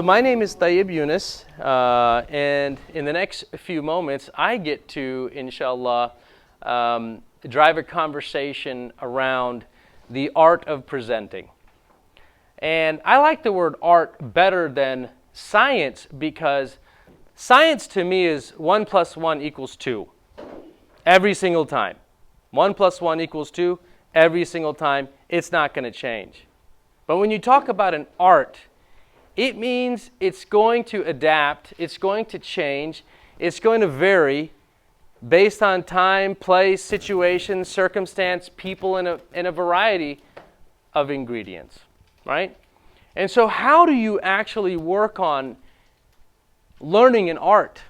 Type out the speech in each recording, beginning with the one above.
So my name is Tayyib Yunus, and in the next few moments, I get to, inshallah, drive a conversation around the art of presenting. And I like the word art better than science because science to me is 1 + 1 = 2 every single time. 1 + 1 = 2 every single time. It's not going to change. But when you talk about an art, it means it's going to adapt, it's going to change, it's going to vary based on time, place, situation, circumstance, people, and a variety of ingredients, right? And so how do you actually work on learning an art?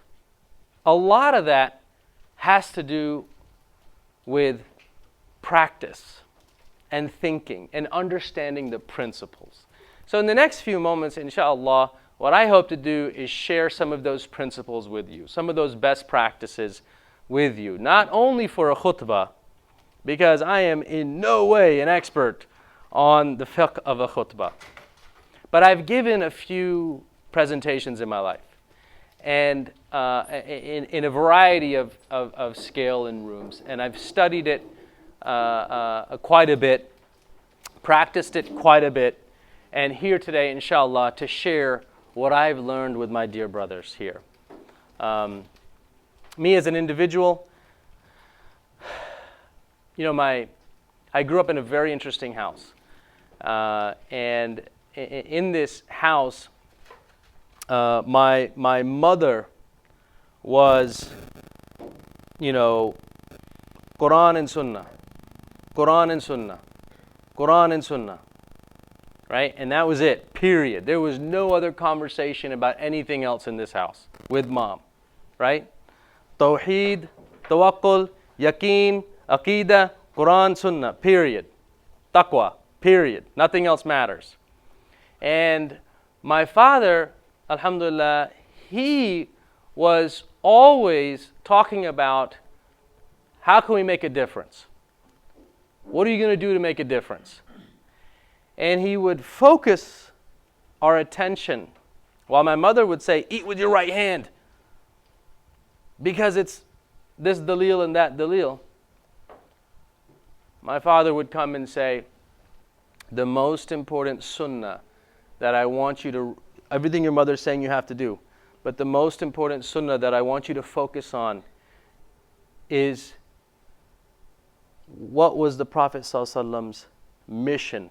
A lot of that has to do with practice and thinking and understanding the principles. So in the next few moments, inshallah, what I hope to do is share some of those principles with you, some of those best practices with you, not only for a khutbah, because I am in no way an expert on the fiqh of a khutbah, but I've given a few presentations in my life, and in a variety of scale and rooms, and I've studied it quite a bit, practiced it quite a bit, and here today, inshallah, to share what I've learned with my dear brothers here. Me as an individual, I grew up in a very interesting house. And in this house, my mother was, Quran and Sunnah, Quran and Sunnah, Quran and Sunnah. Right? And that was it, period. There was no other conversation about anything else in this house with mom. Right? Tawheed, Tawakkul, Yaqeen, Aqidah, Quran, Sunnah, period. Taqwa, period. Nothing else matters. And my father, alhamdulillah, he was always talking about how can we make a difference? What are you going to do to make a difference? And he would focus our attention, while my mother would say, eat with your right hand, because it's this dalil and that dalil. My father would come and say, the most important sunnah that I want you to, everything your mother's saying you have to do, but the most important sunnah that I want you to focus on is what was the Prophet ﷺ's mission.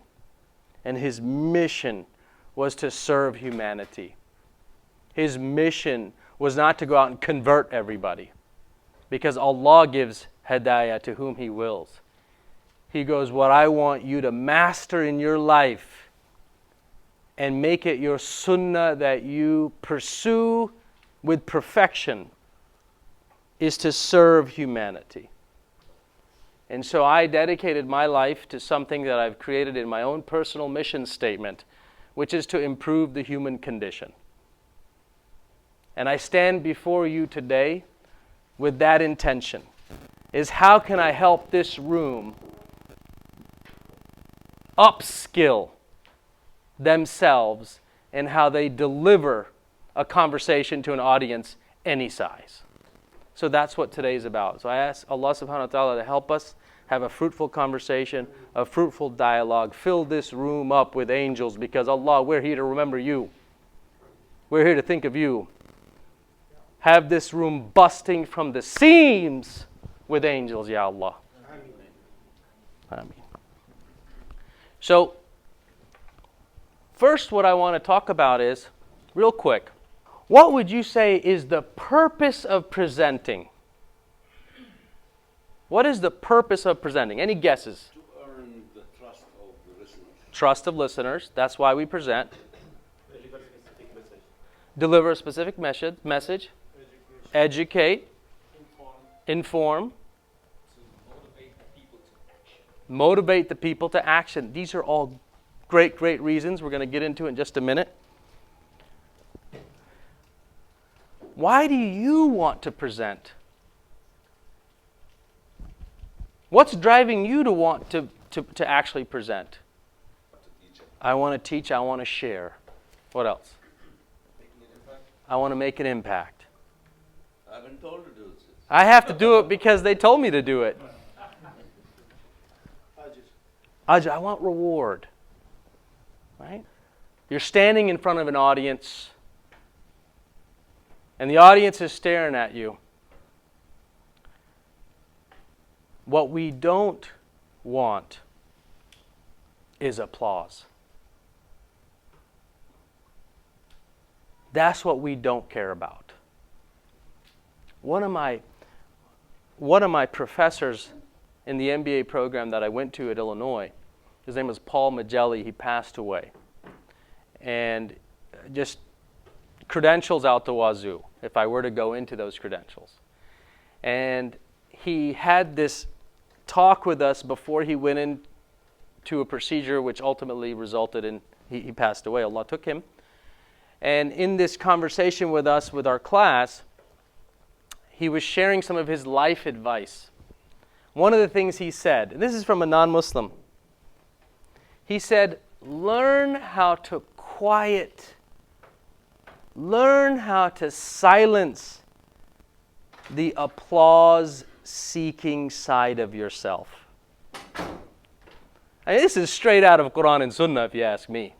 And his mission was to serve humanity. His mission was not to go out and convert everybody, because Allah gives hidayah to whom He wills. He goes, what I want you to master in your life and make it your sunnah that you pursue with perfection is to serve humanity. And so I dedicated my life to something that I've created in my own personal mission statement, which is to improve the human condition. And I stand before you today with that intention, is how can I help this room upskill themselves in how they deliver a conversation to an audience any size. So that's what today is about. So I ask Allah subhanahu wa ta'ala to help us have a fruitful conversation, a fruitful dialogue. Fill this room up with angels, because Allah, we're here to remember you. We're here to think of you. Have this room busting from the seams with angels, Ya Allah. Ameen. So, first what I want to talk about is, real quick, what would you say is the purpose of presenting? What is the purpose of presenting? Any guesses? To earn the trust of the listeners. Trust of listeners. That's why we present. Deliver a specific message. Deliver a specific message. Educate. Inform. Motivate the people to action. These are all great reasons. We're going to get into in just a minute. Why do you want to present? What's driving you to want to actually present? I want to teach, I want to share. What else? I want to make an impact. I've been told to do this. I have to do it because they told me to do it. I want reward. Right? You're standing in front of an audience, and the audience is staring at you. What we don't want is applause. That's what we don't care about. One of my professors in the MBA program that I went to at Illinois, his name was Paul Magelli. He passed away. And just credentials out the wazoo, if I were to go into those credentials. And he had this talk with us before he went into a procedure which ultimately resulted in, he passed away. Allah took him. And in this conversation with us, with our class, he was sharing some of his life advice. One of the things he said, and this is from a non-Muslim, he said, learn how to quiet, learn how to silence the applause-seeking side of yourself. I mean, this is straight out of Quran and Sunnah, if you ask me.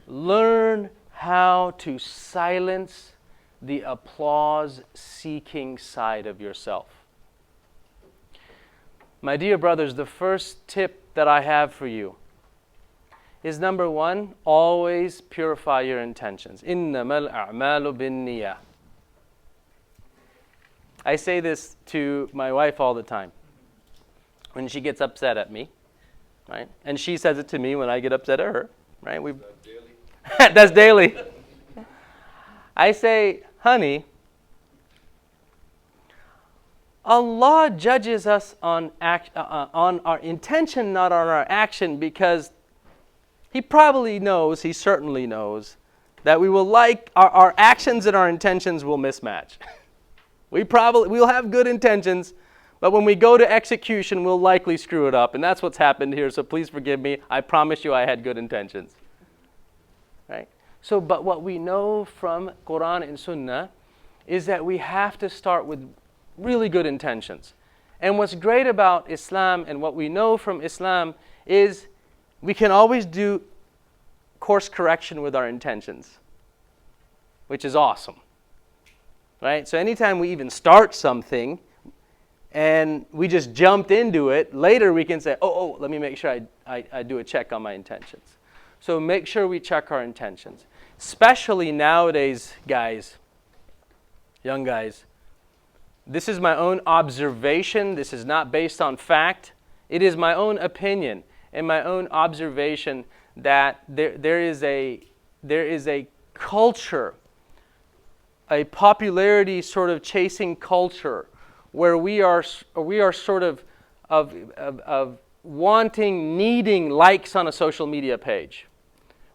Learn how to silence the applause-seeking side of yourself. My dear brothers, the first tip that I have for you is number one, always purify your intentions. إِنَّمَا الْأَعْمَالُ بِالنِّيَّةِ. I say this to my wife all the time when she gets upset at me, right? And she says it to me when I get upset at her, right? That's daily. I say, honey, Allah judges us on our intention, not on our action, because He probably knows, He certainly knows, that we will our actions and our intentions will mismatch. We'll have good intentions, but when we go to execution, we'll likely screw it up. And that's what's happened here, so please forgive me. I promise you I had good intentions. Right? So, but what we know from Quran and Sunnah is that we have to start with really good intentions. And what's great about Islam and what we know from Islam is we can always do course correction with our intentions, which is awesome. Right? So anytime we even start something and we just jumped into it, later we can say, let me make sure I do a check on my intentions. So make sure we check our intentions. Especially nowadays, guys, young guys. This is my own observation. This is not based on fact. It is my own opinion and my own observation that there is a culture, a popularity sort of chasing culture, where we are sort of wanting, needing likes on a social media page,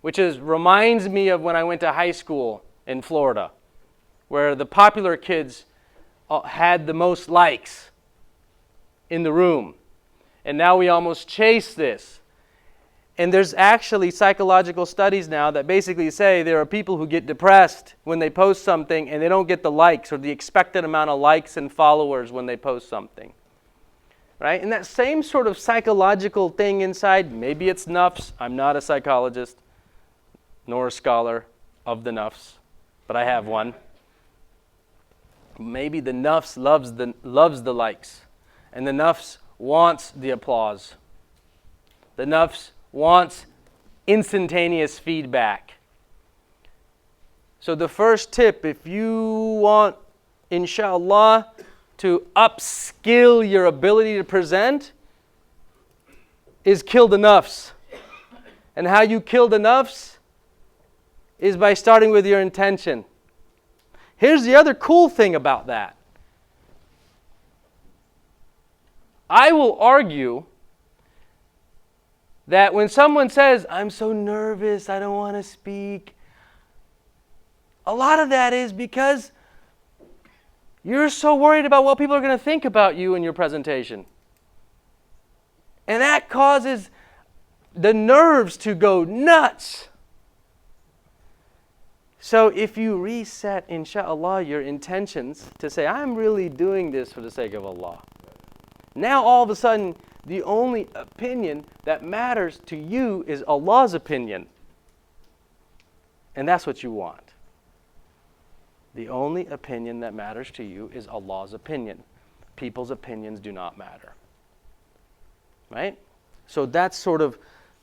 which reminds me of when I went to high school in Florida, where the popular kids had the most likes in the room. And now we almost chase this. And there's actually psychological studies now that basically say there are people who get depressed when they post something and they don't get the likes or the expected amount of likes and followers when they post something. Right? And that same sort of psychological thing inside, maybe it's nafs. I'm not a psychologist nor a scholar of the nafs, but I have one. Maybe the nafs loves the likes, and the nafs wants the applause. The nafs wants instantaneous feedback. So the first tip, if you want, inshallah, to upskill your ability to present, is kill the nafs. And how you kill the nafs is by starting with your intention. Here's the other cool thing about that. I will argue that when someone says, I'm so nervous, I don't want to speak, a lot of that is because you're so worried about what people are going to think about you in your presentation. And that causes the nerves to go nuts. So if you reset, inshallah, your intentions to say, I'm really doing this for the sake of Allah. Now all of a sudden, the only opinion that matters to you is Allah's opinion. And that's what you want. The only opinion that matters to you is Allah's opinion. People's opinions do not matter. Right? So that's sort of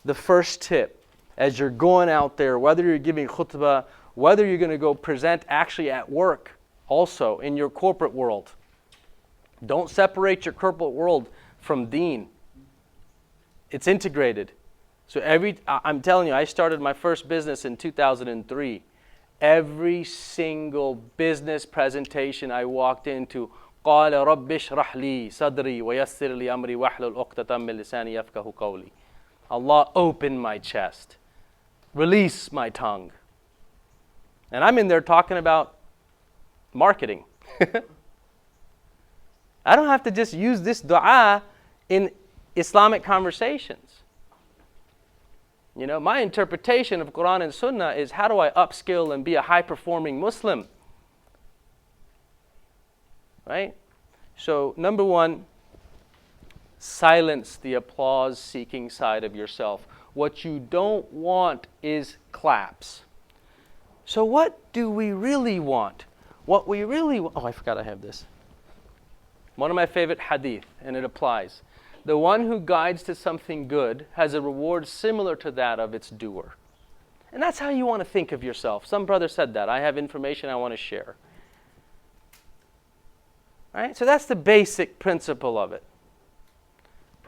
the first tip. As you're going out there, whether you're giving khutbah, whether you're going to go present actually at work, also in your corporate world. Don't separate your corporate world from deen. It's integrated. So I'm telling you, I started my first business in 2003. Every single business presentation I walked into, قال رب اشرح لي صدري ويسر لي أمري واحلل عقدة من لساني يفقهوا قولي. Allah, open my chest. Release my tongue. And I'm in there talking about marketing. I don't have to just use this dua in Islamic conversations. You know, my interpretation of Quran and Sunnah is how do I upskill and be a high-performing Muslim? Right? So, number one, silence the applause-seeking side of yourself. What you don't want is claps. So what do we really want? What we really want... Oh, I forgot I have this. One of my favorite hadith, and it applies. The one who guides to something good has a reward similar to that of its doer. And that's how you want to think of yourself. Some brother said that. I have information I want to share. Right? So that's the basic principle of it.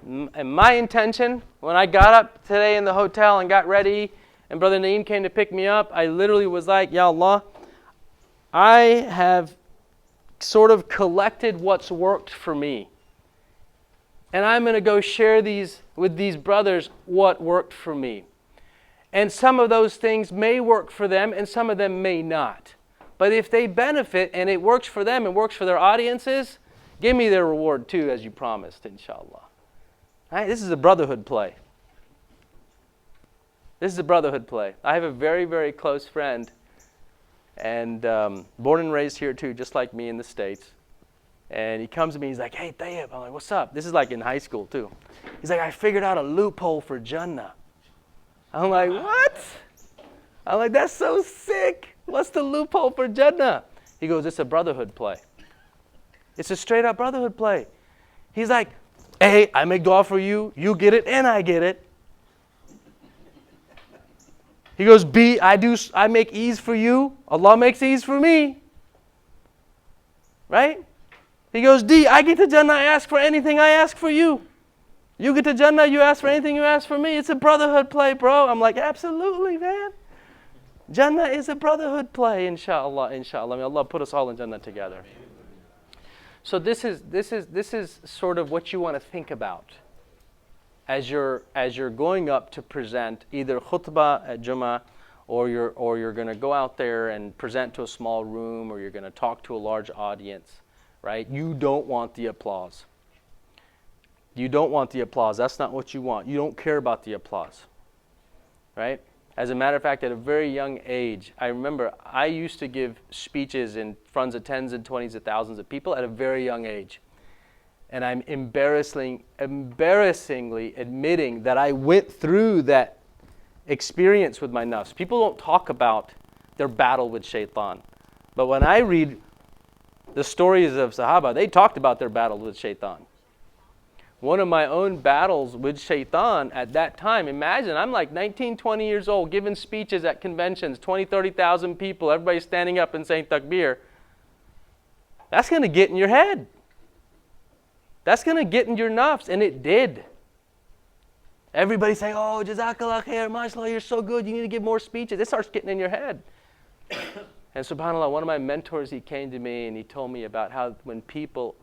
And my intention, when I got up today in the hotel and got ready, and Brother Naeem came to pick me up, I literally was like, Ya Allah, I have sort of collected what's worked for me. And I'm going to go share with these brothers what worked for me. And some of those things may work for them and some of them may not. But if they benefit and it works for them and works for their audiences, give me their reward too, as you promised, inshallah. Right? This is a brotherhood play. This is a brotherhood play. I have a very, very close friend, and born and raised here too, just like me in the States. And he comes to me, he's like, hey, Tayyib. I'm like, what's up? This is like in high school too. He's like, I figured out a loophole for Jannah. I'm like, what? I'm like, that's so sick. What's the loophole for Jannah? He goes, it's a brotherhood play. It's a straight up brotherhood play. He's like, A, I make dua for you, you get it, and I get it. He goes, B, I make ease for you, Allah makes ease for me. Right? He goes, D, I get to Jannah, I ask for anything I ask for you. You get to Jannah, you ask for anything you ask for me. It's a brotherhood play, bro. I'm like, absolutely, man. Jannah is a brotherhood play, inshallah, inshallah. May Allah put us all in Jannah together. So this is sort of what you want to think about as you're going up to present either khutbah at Jummah, or you're going to go out there and present to a small room, or you're going to talk to a large audience, right? You don't want the applause. You don't want the applause. That's not what you want. You don't care about the applause, right? As a matter of fact, at a very young age, I remember I used to give speeches in front of tens and twenties of thousands of people at a very young age. And I'm embarrassingly admitting that I went through that experience with my nafs. People don't talk about their battle with shaitan. But when I read the stories of Sahaba, they talked about their battle with shaitan. One of my own battles with shaitan at that time, imagine, I'm like 19, 20 years old, giving speeches at conventions, 20, 30,000 people, everybody standing up and saying takbir. That's going to get in your head. That's going to get in your nafs, and it did. Everybody saying, oh, jazakallah khair, mashallah, you're so good, you need to give more speeches. It starts getting in your head. And subhanAllah, one of my mentors, he came to me and he told me about how when people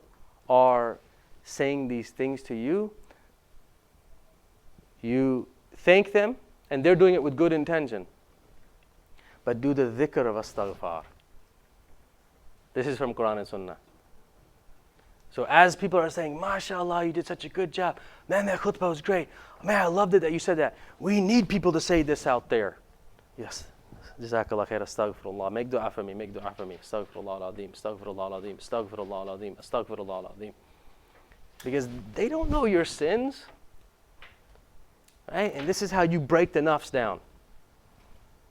are saying these things to you, you thank them, and they're doing it with good intention. But do the dhikr of astaghfar. This is from Quran and Sunnah. So as people are saying, mashallah, you did such a good job. Man, that khutbah was great. Man, I loved it that you said that. We need people to say this out there. Yes, Jazakallah khair, astaghfirullah. Make dua for me, make dua for me. Astaghfirullah al-azim, astaghfirullah al-azim, astaghfirullah al-azim, astaghfirullah al-azim. Because they don't know your sins. Right? And this is how you break the nafs down.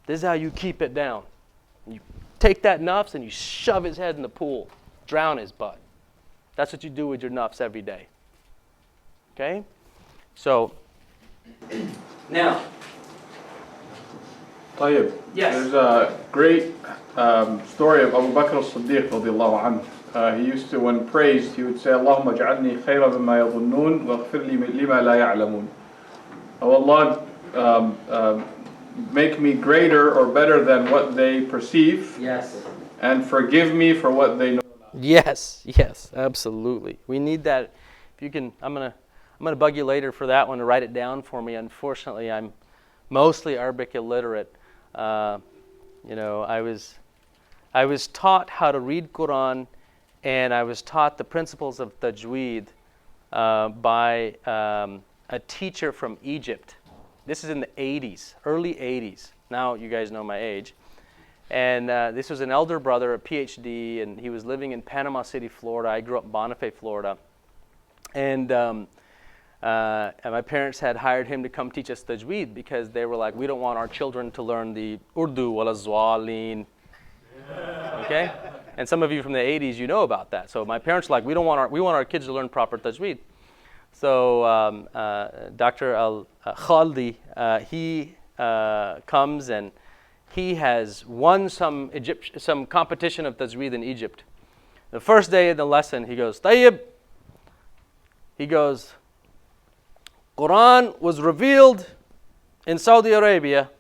This is how you keep it down. You take that nafs and you shove his head in the pool. Drown his butt. That's what you do with your nafs every day. Okay? So, now. طيب. Yes. There's a great story of Abu Bakr as-Siddiq radiallahu anhu. He used to, when praised, he would say, Allahumma ja'alni khayra mimma yadhunnun waghfir li lima la ya'lamun. Oh Allah, make me greater or better than what they perceive. Yes. And forgive me for what they know not. Yes, absolutely. We need that. If you can, I'm gonna bug you later for that one to write it down for me. Unfortunately, I'm mostly Arabic illiterate. I was taught how to read Quran, and I was taught the principles of tajweed by a teacher from Egypt. This is in the 80s, early 80s. Now you guys know my age. And this was an elder brother, a PhD, and he was living in Panama City, Florida. I grew up in Bonifay, Florida. And my parents had hired him to come teach us tajweed because they were like, we don't want our children to learn the Urdu wala zwalin. Okay? And some of you from the 80s, you know about that. So my parents were like, we want our kids to learn proper tajweed. So Dr. Al-Khaldi, he comes and he has won some competition of tajweed in Egypt. The first day of the lesson, he goes, Tayyib. He goes, Quran was revealed in Saudi Arabia.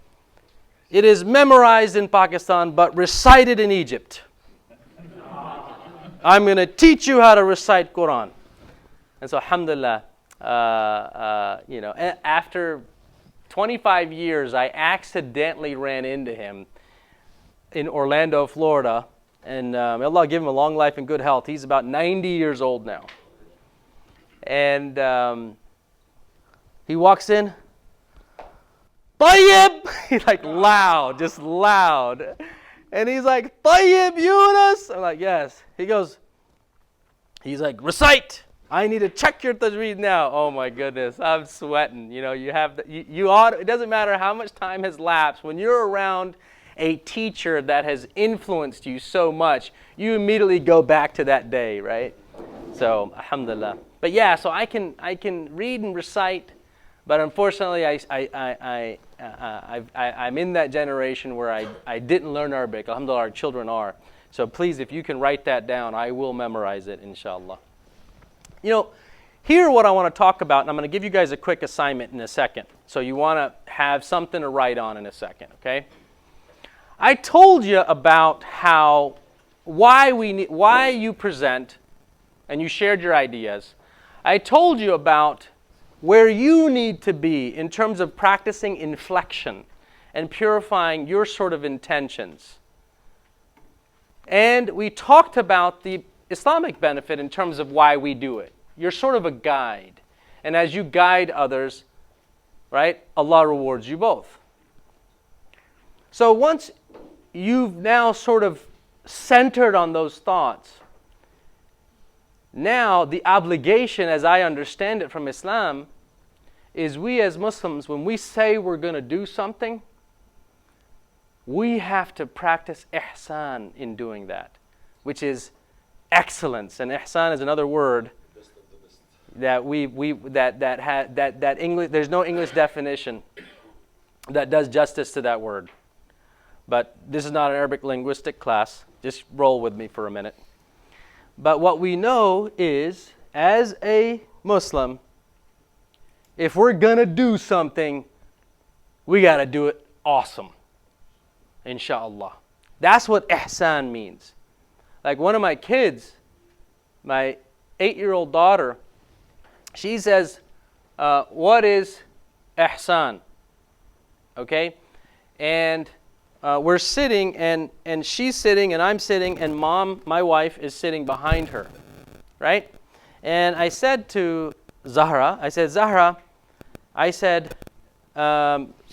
It is memorized in Pakistan, but recited in Egypt. I'm going to teach you how to recite Quran. And so, alhamdulillah, after 25 years, I accidentally ran into him in Orlando, Florida. And may Allah give him a long life and good health. He's about 90 years old now. And he walks in, Tayyib! He's like loud, just loud. And he's like, Tayyib Yunus! I'm like, yes. He's like, recite! I need to check your tajweed now. Oh my goodness, I'm sweating. It doesn't matter how much time has lapsed. When you're around a teacher that has influenced you so much, you immediately go back to that day, right? So, alhamdulillah. But yeah, so I can read and recite, but unfortunately, I'm in that generation where I didn't learn Arabic. Alhamdulillah, our children are. So please, if you can write that down, I will memorize it, inshallah. Here what I want to talk about, and I'm going to give you guys a quick assignment in a second. So you want to have something to write on in a second, okay? I told you about why you present, and you shared your ideas. I told you about where you need to be in terms of practicing inflection and purifying your sort of intentions. And we talked about the Islamic benefit in terms of why we do it. You're sort of a guide. And as you guide others, right, Allah rewards you both. So once you've now sort of centered on those thoughts, now the obligation, as I understand it from Islam, is we as Muslims, when we say we're going to do something, we have to practice ihsan in doing that, which is excellence. And ihsan is another word that English, there's no English definition that does justice to that word. But this is not an Arabic linguistic class. Just roll with me for a minute. But what we know is, as a Muslim, if we're gonna do something, we gotta do it awesome. Inshallah. That's what ihsan means. Like one of my kids, my 8-year-old daughter, she says, what is ihsan? Okay? And we're sitting, and she's sitting, and I'm sitting, and mom, my wife, is sitting behind her. Right? And I said to Zahra, Zahra,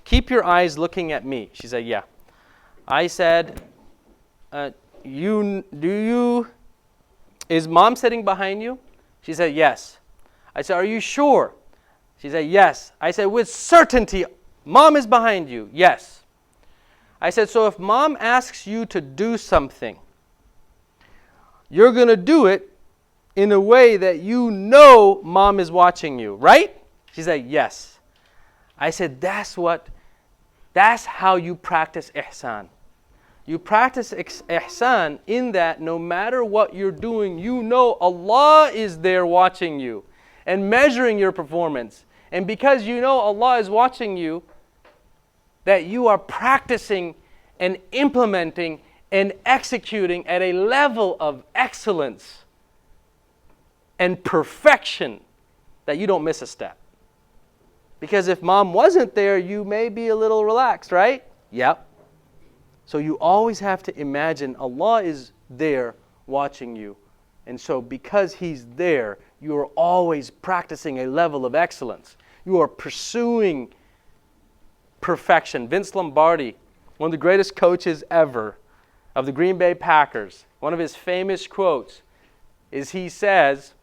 keep your eyes looking at me. She said, yeah. I said, is mom sitting behind you? She said, yes. I said, are you sure? She said, yes. I said, with certainty, mom is behind you? Yes. I said, so if mom asks you to do something, you're going to do it in a way that you know mom is watching you, right? She said, yes. I said, that's how you practice ihsan. You practice ihsan in that no matter what you're doing, you know Allah is there watching you and measuring your performance. And because you know Allah is watching you, that you are practicing and implementing and executing at a level of excellence and perfection that you don't miss a step. Because if mom wasn't there, you may be a little relaxed, right? Yep. So you always have to imagine Allah is there watching you. And so because He's there, you are always practicing a level of excellence. You are pursuing perfection. Vince Lombardi, one of the greatest coaches ever of the Green Bay Packers, one of his famous quotes is he says,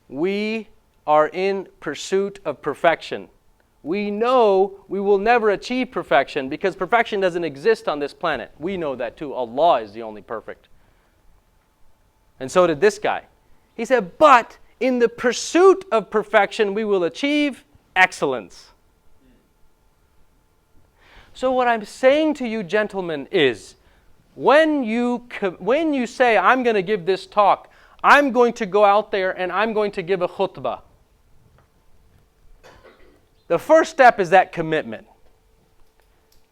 we are in pursuit of perfection. We know we will never achieve perfection because perfection doesn't exist on this planet. We know that too. Allah is the only perfect. And so did this guy. He said, but in the pursuit of perfection, we will achieve excellence. So what I'm saying to you, gentlemen, is when you say, I'm going to give this talk, I'm going to go out there and I'm going to give a khutbah. The first step is that commitment.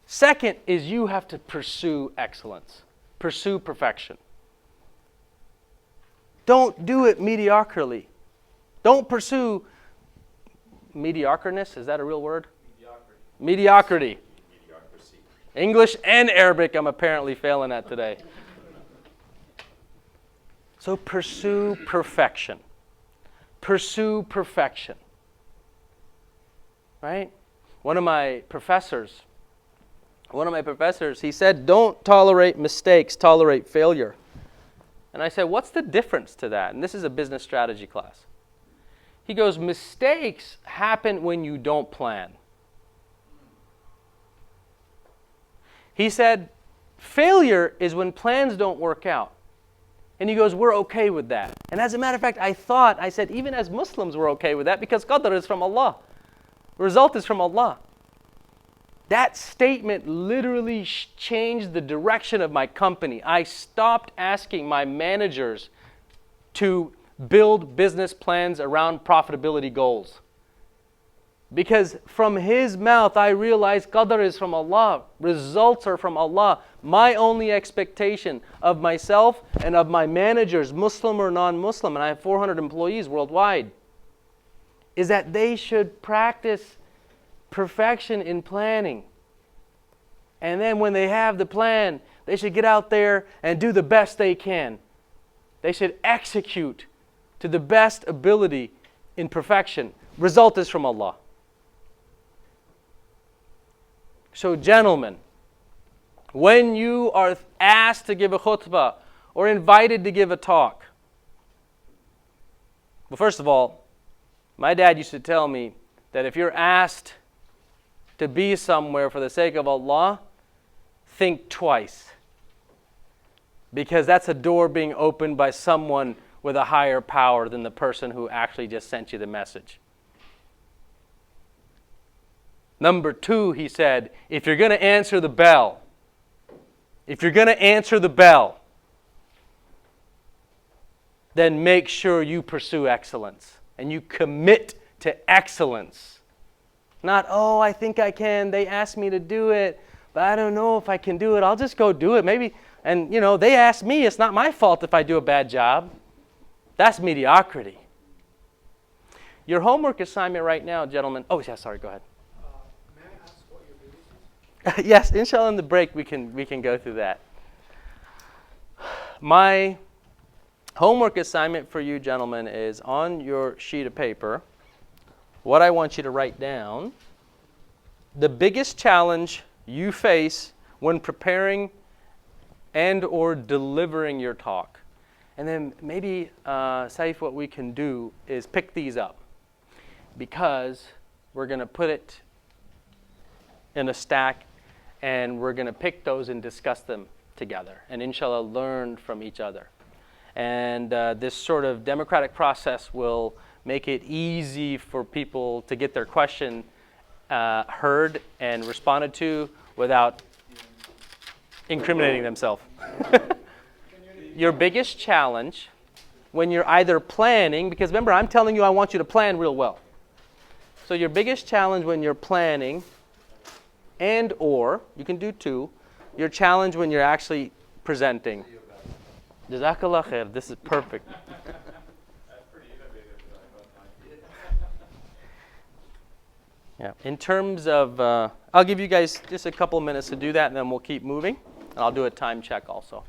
Second is you have to pursue excellence, pursue perfection. Don't do it mediocrely. Don't pursue mediocreness. Is that a real word? Mediocrity. English and Arabic I'm apparently failing at today. So pursue perfection. Pursue perfection. Right? One of my professors, he said, don't tolerate mistakes, tolerate failure. And I said, what's the difference to that? And this is a business strategy class. He goes, mistakes happen when you don't plan. He said, failure is when plans don't work out. And he goes, we're okay with that. And as a matter of fact, I said, even as Muslims, we're okay with that because qadr is from Allah. The result is from Allah. That statement literally changed the direction of my company. I stopped asking my managers to build business plans around profitability goals. Because from his mouth, I realized qadr is from Allah. Results are from Allah. My only expectation of myself and of my managers, Muslim or non-Muslim, and I have 400 employees worldwide, is that they should practice perfection in planning. And then when they have the plan, they should get out there and do the best they can. They should execute to the best ability in perfection. Result is from Allah. So gentlemen, when you are asked to give a khutbah or invited to give a talk, well, first of all, my dad used to tell me that if you're asked to be somewhere for the sake of Allah, think twice. Because that's a door being opened by someone with a higher power than the person who actually just sent you the message. Number two, he said, if you're going to answer the bell, then make sure you pursue excellence and you commit to excellence. Not, oh, I think I can. They asked me to do it, but I don't know if I can do it. I'll just go do it. Maybe, and they asked me. It's not my fault if I do a bad job. That's mediocrity. Your homework assignment right now, gentlemen. Oh, yeah, sorry, go ahead. May I ask what your belief is? Yes, inshallah, in the break we can go through that. My homework assignment for you, gentlemen, is on your sheet of paper. What I want you to write down, the biggest challenge you face when preparing and or delivering your talk. And then maybe, Saif, what we can do is pick these up, because we're going to put it in a stack and we're going to pick those and discuss them together and inshallah learn from each other. And this sort of democratic process will make it easy for people to get their question heard and responded to without incriminating themselves. Your biggest challenge when you're either planning, because remember, I'm telling you I want you to plan real well. So your biggest challenge when you're planning, and or, you can do two, your challenge when you're actually presenting. Jazakallah khair, this is perfect. Yeah. In terms of, I'll give you guys just a couple of minutes to do that, and then we'll keep moving. And I'll do a time check also.